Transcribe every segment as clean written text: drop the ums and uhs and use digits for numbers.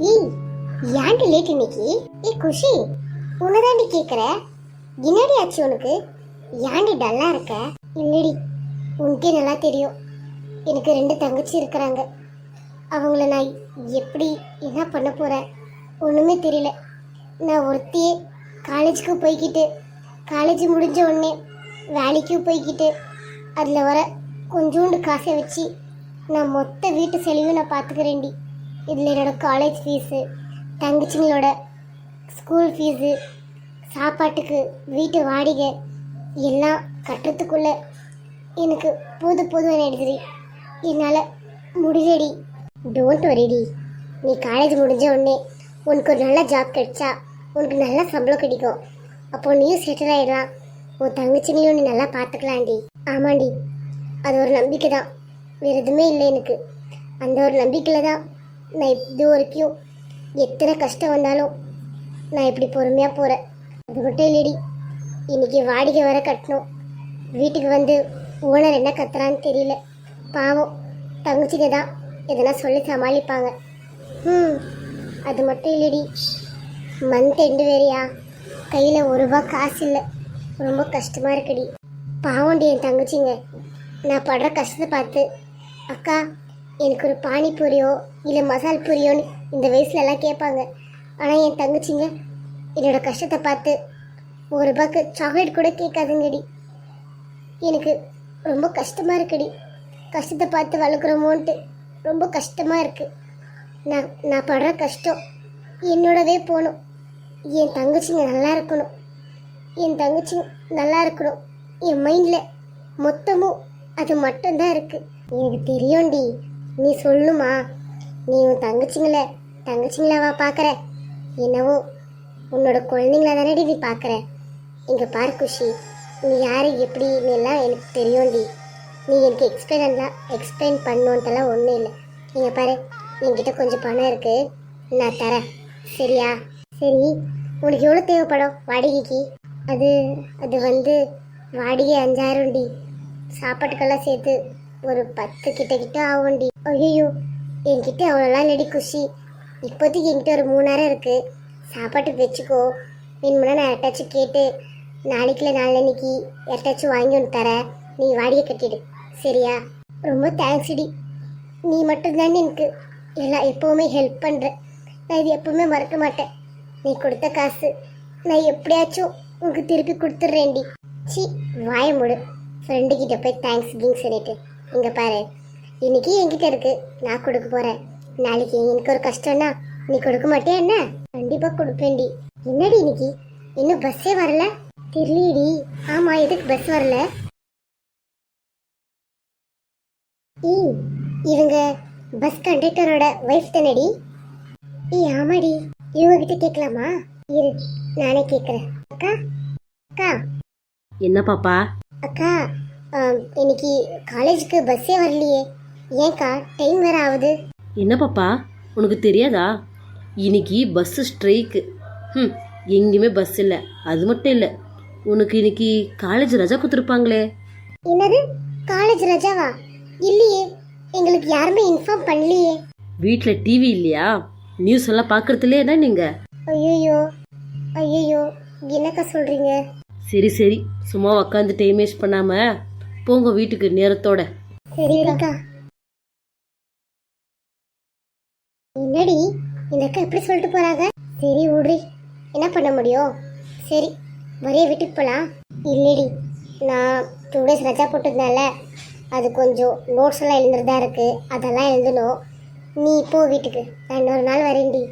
ஏய், ஏன்டி லேட் இன்னைக்கு? ஏய் குஷி, உன்னதாண்டி கேக்குற. என்னடி ஆச்சு உனக்கு? ஏன்டி டல்லா இருக்க? இல்லடி, உனக்கே நல்லா தெரியும், எனக்கு 2 தங்கச்சி இருக்கிறாங்க. அவங்கள நான் எப்படி என்ன பண்ண போறேன் ஒண்ணுமே தெரியல. நான் ஒருத்தியே காலேஜுக்கு போய்கிட்டு, காலேஜ் முடிஞ்ச உடனே வேலைக்கு போய்கிட்டு, அதில் வர கொஞ்சோண்டு காசை வச்சு நான் மொத்த வீட்டு செலவையும் நான் பார்த்துக்கிறேன்டி. இதில் என்னோட காலேஜ் ஃபீஸு, தங்கச்சிங்களோட ஸ்கூல் ஃபீஸு, சாப்பாட்டுக்கு வீட்டு வாடகை எல்லாம் கட்டுறதுக்குள்ள எனக்கு போதும் எடுத்துடி. என்னால் முடியலடி. டோன்ட் வரிடி, நீ காலேஜ் முடிஞ்ச உடனே உனக்கு ஒரு நல்ல ஜாப் கிடைச்சா உனக்கு நல்ல சம்பளம் கிடைக்கும். அப்போ நீயும் செட்டில் ஆகிடலாம். உன் தங்கச்சிங்களையும் நீ நல்லா பார்த்துக்கலாண்டி. ஆமாண்டி, அது ஒரு நம்பிக்கை தான், வேறு எதுவுமே இல்லை எனக்கு. அந்த ஒரு நம்பிக்கையில் தான் நான் இது வரைக்கும் எத்தனை கஷ்டம் வந்தாலும் நான் இப்படி பொறுமையாக போகிறேன். அது மட்டும் இல்லடி, இன்றைக்கி வாடகை வர கட்டணும். வீட்டுக்கு வந்து ஓனர் என்ன கத்துறான்னு தெரியல. பாவம், தங்கச்சிங்க தான் எதனா சொல்லி சமாளிப்பாங்க. அது மட்டும் இல்லடி, மந்த் எண்டு வேறையா, கையில் ₹1 காசு இல்லை. ரொம்ப கஷ்டமாக இருக்குடி. பாவண்டி என் தங்கச்சிங்க. நான் படுற கஷ்டத்தை பார்த்து, அக்கா எனக்கு ஒரு பானிபூரியோ இல்லை மசால் பூரியோன்னு இந்த வயசுலலாம் கேட்பாங்க. ஆனால் என் தங்கச்சிங்க என்னோட கஷ்டத்தை பார்த்து ₹1 சாக்லேட் கூட கேட்காதுங்கடி. எனக்கு ரொம்ப கஷ்டமாக இருக்குடி. கஷ்டத்தை பார்த்து வளர்க்குறோமோன்ட்டு ரொம்ப கஷ்டமாக இருக்குது. நான் படுற கஷ்டம் என்னோடவே போகணும். என் தங்கச்சிங்க நல்லா இருக்கணும், என் தங்கச்சிங்க நல்லா இருக்கணும். என் மைண்டில் மொத்தமும் அது மட்டும்தான் இருக்குது. எனக்கு தெரியும்டி, நீ சொல்லுமா, நீ உன் தங்கச்சிங்களாவா பார்க்குற? என்னவோ உன்னோட குழந்தைங்களா தானடி நீ பார்க்குற. இங்கே பாரு குஷி, நீ யார் எப்படி எல்லாம் எனக்கு தெரியும்டி. நீ எனக்கு எக்ஸ்பிளைன் பண்ணோன்ட்டெல்லாம் ஒன்றும் இல்லை. இங்கே பாரு, என்கிட்ட கொஞ்சம் பணம் இருக்குது, நான் தரேன், சரியா? சரி, உனக்கு எவ்வளோ தேவைப்படும் வாடகைக்கு? அது வந்து வாடகை 5000டி. சாப்பாட்டுக்கெல்லாம் சேர்த்து ஒரு 10 கிட்ட ஆகும்டி. ஐயோ, என்கிட்ட அவ்வளோலாம் இல்லடி குஷி. இப்போதைக்கு என்கிட்ட ஒரு 3000 இருக்குது. சாப்பாட்டுக்கு வச்சுக்கோ. வேணுமுன்னா நான் யார்ட்டாச்சும் கேட்டு நாளைக்குல நாளன்னைக்கு யார்ட்டாச்சும் வாங்கி ஒன்று தரேன். நீ வாடகை கட்டிடு, சரியா? ரொம்ப தேங்க்ஸ்டி. நீ மட்டும்தானே எனக்கு எல்லாம் எப்போவுமே ஹெல்ப் பண்ணுற. நான் இது எப்போவுமே மறக்க மாட்டேன். நீ கொடுத்த காசு நான் எப்படியாச்சும் உனக்கு திருப்பி கொடுத்துட்றேன்டி. சி, வாய மூடு. ஃப்ரெண்டுக்கிட்ட போய் தேங்க்ஸ் கிங் சொல்லிட்டு, இங்கே பாரு, இன்னைக்கு என்கிட்ட இருக்கு, நான் கொடுக்க போகிறேன். நாளைக்கு எனக்கு ஒரு கஷ்டம்னா நீ கொடுக்க மாட்டேன் என்ன? கண்டிப்பாக கொடுப்பேன்டி. என்னடி இன்னைக்கு இன்னும் பஸ்ஸே வரல? தெரியலடி. ஆமாம், எதுக்கு பஸ் வரல? இவங்க பஸ் கண்டக்டரோட ஒய்ஃப் தானடி? ஆமாடி. இவங்க கிட்ட கேட்கலாமா? இரு, நானே கேட்குறேன். அக்கா அக்கா. என்ன பாப்பா? அக்கா, இன்னைக்கு காலேஜுக்கு பஸ்ஸே வரலையே, ஏன்க்கா? டைம் வேற ஆகுது. என்ன பாப்பா, உனக்கு தெரியாதா? இன்னைக்கு பஸ்ஸு ஸ்ட்ரைக்கு. எங்கேயுமே பஸ் இல்லை. அது மட்டும் இல்லை, உனக்கு இன்னைக்கு காலேஜ் ரஜா கொடுத்துருப்பாங்களே. என்னது, காலேஜ் ரஜாவா? இல்லையே, எங்களுக்கு யாருமே இன்ஃபார்ம் பண்ணலையே. வீட்டில் டிவி இல்லையா? நியூஸ் எல்லாம் பார்க்கறதுலே தான் நீங்கள். ஐயோ, என்னக்கா சொல்கிறீங்க? சரி, சும்மா உக்காந்து டைம் வேஸ்ட் பண்ணாமல் போங்க வீட்டுக்கு நேரத்தோட. சரிக்கா. என்னடி இந்த அக்கா எப்படி சொல்லிட்டு போறாங்க? சரி விடுறி, என்ன பண்ண முடியும்? சரி, ஒரே வீட்டுக்கு போகலாம். இல்லடி, நான் 2 days ரஜா போட்டதுனால அது கொஞ்சம் நோட்ஸ் எல்லாம் எழுதுறதா இருக்கு, அதெல்லாம் எழுதணும். நீ இப்போ வீட்டுக்கு, நான் இன்னொரு நாள் வரேன்டி.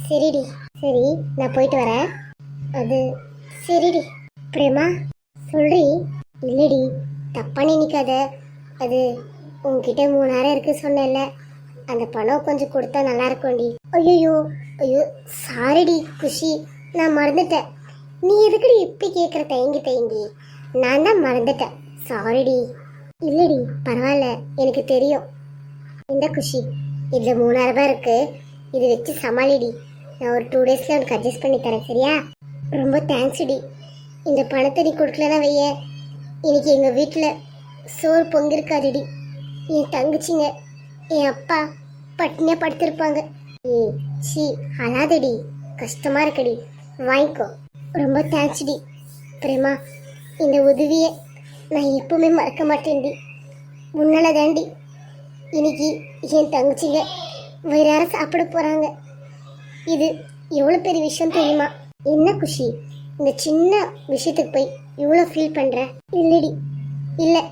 சரிடி. சரி, நான் போயிட்டு வரேன். அது சரிடி. பிரேமா சொல்றி. இல்லடி, தப்பா நினைக்காத. அது உங்ககிட்ட 3000 இருக்கு சொன்னேன்ல, அந்த பணம் கொஞ்சம் கொடுத்தா நல்லா இருக்கும்டி. ஐயோ, சாரிடி குஷி, நான் மறந்துட்டேன். நீ எதுக்குடி இப்படி கேட்குற? தயங்கி நான் தான் மறந்துட்டேன், சாரிடி. இல்லடி, பரவாயில்ல, எனக்கு தெரியும். இந்த குஷி, இதில் 3000 இருக்கு, இது வச்சு சமாளிடி. நான் ஒரு 2 daysல உனக்கு அட்ஜஸ்ட் பண்ணி தரேன், சரியா? ரொம்ப தேங்க்ஸ்டி. இந்த பணத்தை நீ கொடுக்கலன்னா வைய, இன்னைக்கு எங்கள் வீட்டில் சோறு பொங்கிருக்காதுடி. என் தங்கச்சிங்க, என் அப்பா பட்டினியாக படுத்திருப்பாங்க. ஏய் சி அழாதடி, கஷ்டமா இருக்குடி, வாங்கிக்கோ. ரொம்ப தேங்க்ஸ்டி பிரேமா, இந்த உதவியை நான் எப்பவுமே மறக்க மாட்டேன்டி. உன்னால தாண்டி இன்னைக்கு என் தங்கச்சிங்க வேற யாரும் சாப்பிட போறாங்க. இது எவ்வளோ பெரிய விஷயம் தெரியுமா? என்ன குஷி, இந்த சின்ன விஷயத்துக்கு போய் இவ்வளோ ஃபீல் பண்ற? இல்லடி, இல்லை,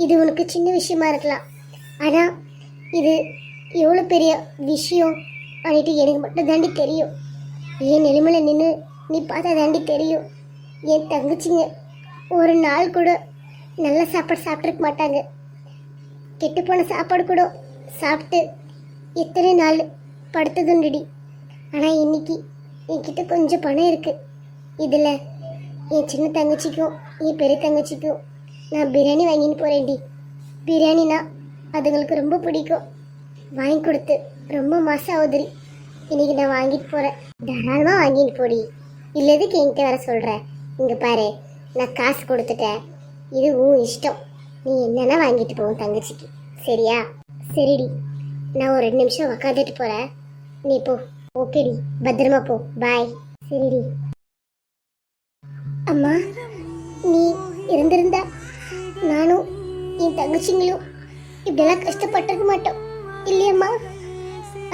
இது உனக்கு சின்ன விஷயமா இருக்கலாம், ஆனால் இது எவ்வளோ பெரிய விஷயம் அப்படின்ட்டு எனக்கு மட்டும் தாண்டி தெரியும். என் நிலைமையில நின்று நீ பார்த்தா தாண்டி தெரியும். என் தங்கச்சிங்க ஒரு நாள் கூட நல்ல சாப்பாடு சாப்பிட்ருக்க மாட்டாங்க. கெட்டு போன சாப்பாடு கூட சாப்பிட்டு எத்தனை நாள் படுத்ததுண்டுடி. ஆனால் இன்னைக்கு என்கிட்ட கொஞ்சம் பணம் இருக்கு. இதில் என் சின்ன தங்கச்சிக்கும் என் பெரிய தங்கச்சிக்கும் நான் பிரியாணி வாங்கின்னு போகிறேன்டி. பிரியாணினா அதுங்களுக்கு ரொம்ப பிடிக்கும். வாங்கி கொடுத்து ரொம்ப மாதம் ஆகுதுரி. இன்னைக்கு நான் வாங்கிட்டு போகிறேன். தாராளமாக வாங்கிட்டு போடி. இல்லை எதுக்கு என்கிட்ட வர சொல்கிறேன்? இங்கே பாரு, நான் காசு கொடுத்துட்டேன். இது உன் இஷ்டம். நீ என்னென்ன வாங்கிட்டு போவோம் தங்கச்சிக்கு, சரியா? சரிடி, நான் ஒரு 2 நிமிஷம் உக்காந்துட்டு போகிறேன். நீ போ. ஓகேடி, பத்திரமா போ. பாய். சரிடி. அம்மா, நீ இருந்திருந்தா நானும் என் தங்கச்சிங்களும் இப்படியெல்லாம் கஷ்டப்பட்டிருக்க மாட்டோம் இல்லையம்மா?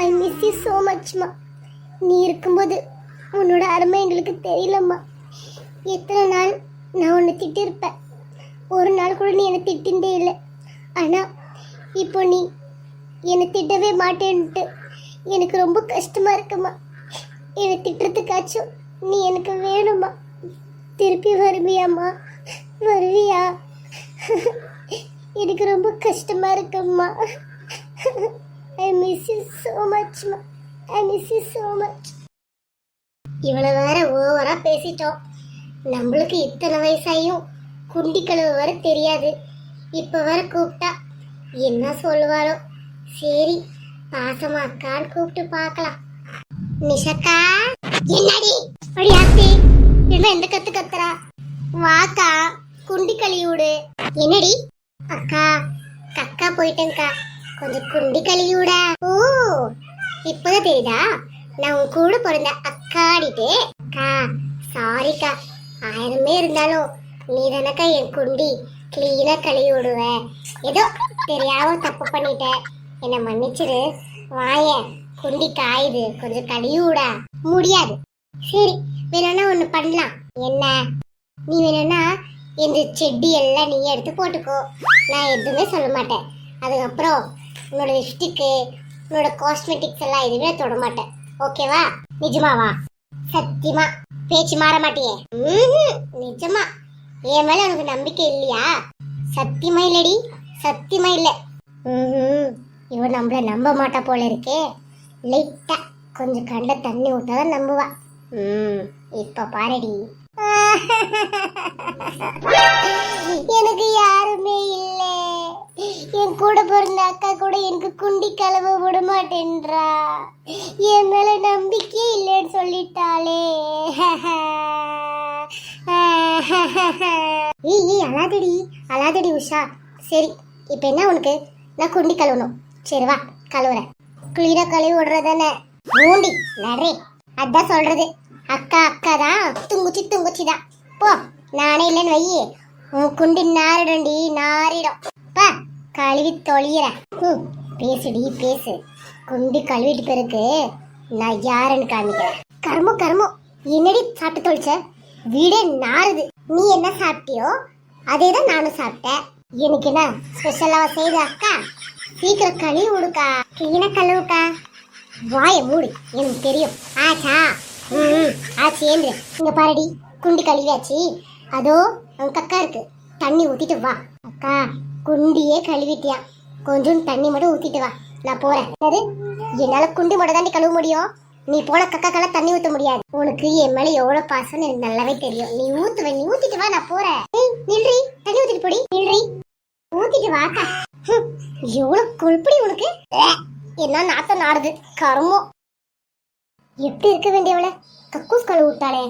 ஐ மிஸ் யூ ஸோ மச்மா. நீ இருக்கும்போது உன்னோட அருமை எங்களுக்கு தெரியலம்மா. எத்தனை நாள் நான் உன்னை திட்டிருப்பேன், ஒரு நாள் கூட நீ என்னை திட்டின்றே இல்லை. ஆனால் இப்போ நீ என்னை திட்டவே மாட்டேன்ட்டு எனக்கு ரொம்ப கஷ்டமாக இருக்குமா. என்னை திட்டுறதுக்காச்சும் நீ எனக்கு வேணுமா? திருப்பி வருவியாம்மா? வருவியா? எனக்கு ரொம்ப கஷ்டமாக இருக்கும்மா. ஐ மிஸ் யூ ஸோ மச்மா. I miss you so much. இவ்வளோ வேற ஓவராக பேசிட்டோம். நம்மளுக்கு இத்தனை வயசாயும் குண்டி கழுவு வர தெரியாது. இப்போ வர கூப்பிட்டா என்ன சொல்லுவாரோ? சரி, பாசமா அக்கான்னு கூப்பிட்டு பார்க்கலாம். நிஷக்கா, என்னடி அடியாத்தி, என்ன எந்த கத்து கத்துறா? வாக்கா, குண்டி கழுவி விடு. என்னடி? அக்கா, கக்கா போயிட்டேங்க்கா, கொஞ்சம் குண்டி கழுவி விட. ஓ, இப்போதான் தெரியுதா நான் உன் கூட பிறந்த அக்காடிட்டு? அக்கா சாரிக்கா, 1000 இருந்தாலும் நீ தானக்கா என் குண்டி கிளீனா கழுவி விடுவேன். ஏதோ தெரியாம தப்பு பண்ணிட்டேன், என்னை மன்னிச்சிரு. வாய, குண்டி காயுது, கொஞ்சம் கழுவி விட முடியாது. சரி, வேணும்னா ஒண்ணு பண்ணலாம். என்ன? நீ வேணும்னா இந்த செடி எல்லாம் நீ எடுத்து போட்டுக்கோ, நான் எதுவுமே சொல்ல மாட்டேன். அதுக்கப்புறம் உன்னோட லிப்ஸ்டிக்கு, உன்னோட காஸ்மெட்டிக்ஸ் எல்லாம் எதுவுமே தொட மாட்டேன், ஓகேவா? நிஜமாவா? சத்தியமா பேச்சு மாற மாட்டியே? நிஜமா? என் மேல உனக்கு நம்பிக்கை இல்லையா? சத்தியமா இல்லடி, சத்தியமா இல்ல. இவன் நம்மள நம்ப மாட்டா போல இருக்கே. லைட்டா கொஞ்சம் கண்ட தண்ணி விட்டாதான் நம்புவா. இப்ப பாருடி. எனக்கு யாருமே இல்ல. என் கூட பிறந்த அக்கா கூட எனக்கு குண்டி கலவை விட மாட்டேன்றா. என் மேல நம்பிக்கை இல்லைன்னு சொல்லிட்டாளே. ஏய் அழாதடி, அழாதடி உஷா. சரி, இப்ப என்ன உனக்கு? நான் குண்டி கழுவணும். சரி வா, கழுவுறேன். கிளீனா கழுவி விடுறதானே மூண்டி நரே. அதான் சொல்றது, அக்கா அக்கா தான், துங்குச்சி துங்குச்சி தான். போ, நானே இல்லைன்னு வையே உன் குண்டி நாரிடும்டி, நாரிடும். பா, கழுவி தொழியிற. பேசுடி பேசு. குண்டி கழுவிட்டு பிறகு நான் யாருன்னு காமிக்கிறேன். கர்மம் கர்மம், என்னடி சாப்பிட்டு தொலைச்ச? வீடே நாறுது. நீ என்ன சாப்பிட்டியோ அதே தான் நானும் சாப்பிட்டேன். எனக்கு என்ன ஸ்பெஷலாக செய்த அக்கா? சீக்கிரம் கழுவி விடுக்கா, கிளீனா கழுவுக்கா. வாய மூடு, எனக்கு தெரியும். ஆச்சா? ஆச்சு, ஏந்திர. இங்க பாருடி, குண்டி கழுவியாச்சு. அதோ உங்க அக்கா இருக்கு, தண்ணி ஊத்திட்டு வா. அக்கா, குண்டியே கழுவிட்டியா, கொஞ்சம் தண்ணி மட்டும் ஊத்திட்டு வா, நான் போறேன். என்னால குண்டி மட்டும் தாண்டி கழுவ முடியும், நீ போன கக்காக்கெல்லாம் தண்ணி ஊத்த முடியாது. உனக்கு என் மேல எவ்வளவு பாசம்னு எனக்கு நல்லாவே தெரியும். நீ ஊத்துவேன், நீ ஊத்திட்டு வா, நான் போறேன். நில்றி, தண்ணி ஊத்திட்டு போடி. நில்றி, ஊத்திட்டு வாக்கா. எவ்வளவு கொழுப்படி உனக்கு. என்ன நாத்தம் நாடுது, கருமம். எப்படி இருக்க வேண்டியவள கக்கூஸ் கழுவு விட்டாளே.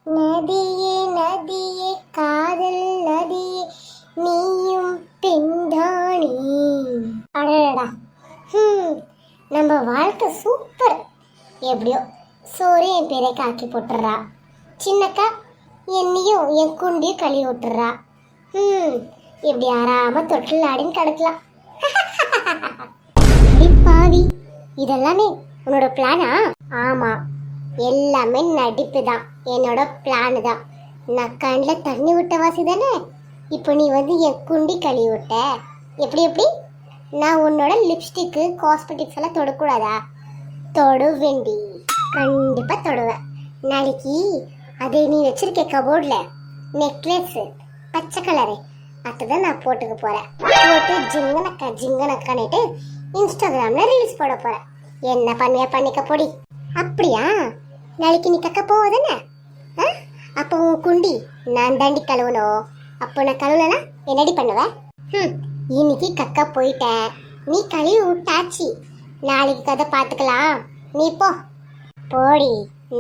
நதியே நதியே காதல் நதியே நீயும் பெண்தானே. அடடா, நம்ம வாழ்க்கை சூப்பர். எப்படியோ சோறு என் பேரை காக்கி போட்டுறா, சின்னக்கா என்னையும் என் குண்டியும் கழுவி விட்டுறா. இப்படி ஆறாம தொட்டில் ஆடின்னு கிடக்கலாம். அடி பாவி, இதெல்லாமே உன்னோட பிளானா? ஆமா, எல்லாமே நடிப்பு தான், என்னோட பிளான் தான். நான் கண்ணில் தண்ணி விட்ட வாசி தானே. இப்போ நீ வந்து என் குண்டி கழுவி விட்ட. எப்படி எப்படி நான் உன்னோட லிப்ஸ்டிக்கு காஸ்மெட்டிக்ஸ் எல்லாம் தொடக்கூடாதா? தொடுவேண்டி, கண்டிப்பா தொடுவேன். நாளைக்கு அதை நீ வச்சிருக்க கபோர்டில் நெக்லஸ் பச்சை கலரு அதுதான் நான் போட்டுக்க போறேன். போட்டு ஜிங்கனக்கா ஜிங்கனக்கான்னுட்டு இன்ஸ்டாகிராம்ல ரீல்ஸ் போட போறேன். என்ன பண்ணியா பண்ணிக்க பொடி. அப்படியா? நாளைக்கு நீ கக்க போவதானே? அப்போ உன் குண்டி நான் தாண்டி கழுவணும். அப்போ நான் கழுவலனா என்னடி பண்ணுவேன்? இன்னைக்கு கக்க போயிட்டேன், நீ கழுவி விட்டாச்சு. நாளைக்கு கதை பார்த்துக்கலாம். நீ போ போடி.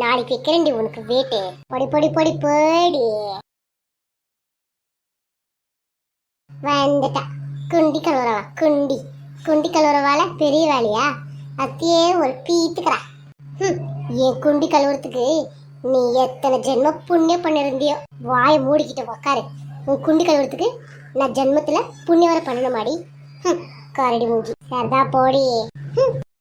நாளைக்கு வைக்கிறேன்டி உனக்கு வேட்டு. பொடி பொடி பொடி போடி. வந்துட்டா குண்டி கழுவுறவா. குண்டி குண்டி கழுவுறவால பெரிய வேலையா? அத்தையே ஒரு பீத்துக்கிறா. என் குண்டி கழுவுறதுக்கு நீ எத்தனை ஜென்ம புண்ணியம் பண்ணிருந்தியோ. வாயை மூடிக்கிட்டு உக்காரு. உன் குண்டி கழுவுறதுக்கு நான் ஜென்மத்துல புண்ணியம் வர பண்ணணும் மாடி. கரடி மூஞ்சி. சரிதா போடி.